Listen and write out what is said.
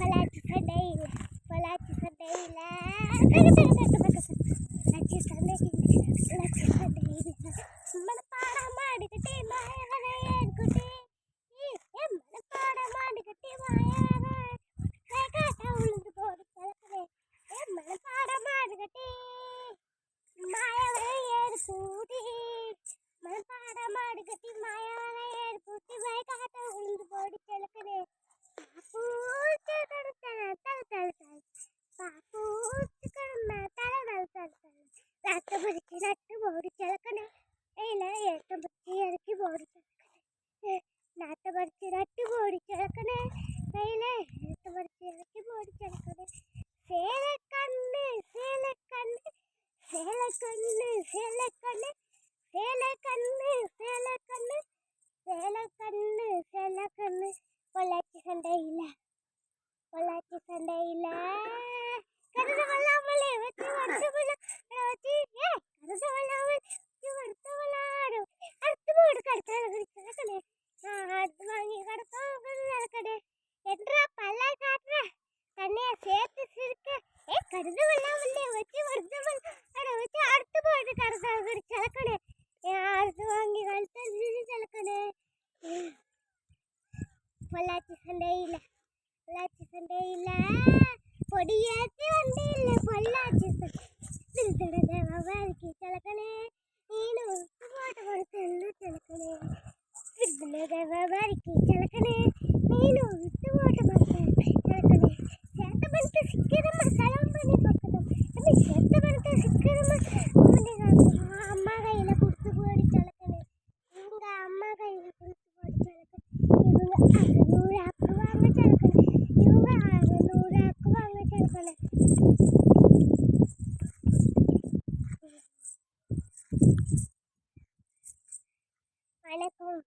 பலாச்சி சண்டையில் பலாச்சி சண்டையில் பலாச்சி சண்டையில் மனப்பாடம் ஆடிக்கிட்டே மாயவனை ஏற்குட்டி மனப்பாடம் ஆடிக்கிட்டே மாயவனை காட்ட உளுந்து போடு கலக்குதே மனப்பாடம் ஆடிக்கிட்டே மாயவனை ஏற்கூட்டி மனப்பாடம் ஆடிக்கிட்டே மாயவனை ஏற்கூட்டி காட்ட உளுந்து போடு கலக்குதே நட்டு போடு கிழக்கணே இல்லை எட்டு பறிச்சு இறக்கி போடு கிழக்கணே நாட்டை பறிச்சு நட்டு போடு கிழக்கணே கையில் எட்டு பறிச்சு இறக்கி போடு கிழக்கணே சேலைக்கண்ணு சேலைக்கண்ணு சேலைக்கண்ணு சேலைக்கண்ணு சேலைக்கண்ணு சேலைக்கண்ணு சேலைக்கண்ணு சேலைக்கண்ணு பொள்ளாச்சி சண்டையில் கருது வல்லாமலே வச்சு வருத்தவள வச்சு கருது வல்லாமல் வருத்தவளாடும் அடுத்து போடு கடத்தே நான் அடுத்து வாங்கி கடத்தே என்றா பல்ல காட்டுற தண்ணியை சேர்த்து சிரிக்க கருது வல்லாமலே வச்சு வருத்தவள் வச்சு அடுத்து போடு கடத்தே கிழக்கணே அடுத்து வாங்கி கடத்த கிழக்கணே பொள்ளாச்சி சண்டையில் பொடியாச்சி வண்டியில் பொள்ளாச்சி சண்டைக்கு கிழக்கணே நீனு உப்பு போட்டு கொடுத்து கிழக்கணே விவரிக்கு கிழக்கணே நீனு விட்டு போட்டு கொடுத்து கிழக்கணே சேர்த்த பண்ணிட்டு சிக்கிறமா செலவு பண்ணி பார்க்கணும் அப்படி சேர்த்த பண்ணிட்டு சிக்கிறமா அம்மா கையில் கொடுத்து போடி கிழக்கணே இவங்க அம்மா கையில் கொடுத்து போடி கிழக்கணே இவங்க 600 ஆக்குவாங்க கிழக்கணே இவங்க 600 ஆக்குவாங்க கிழக்கணே வணக்கம்.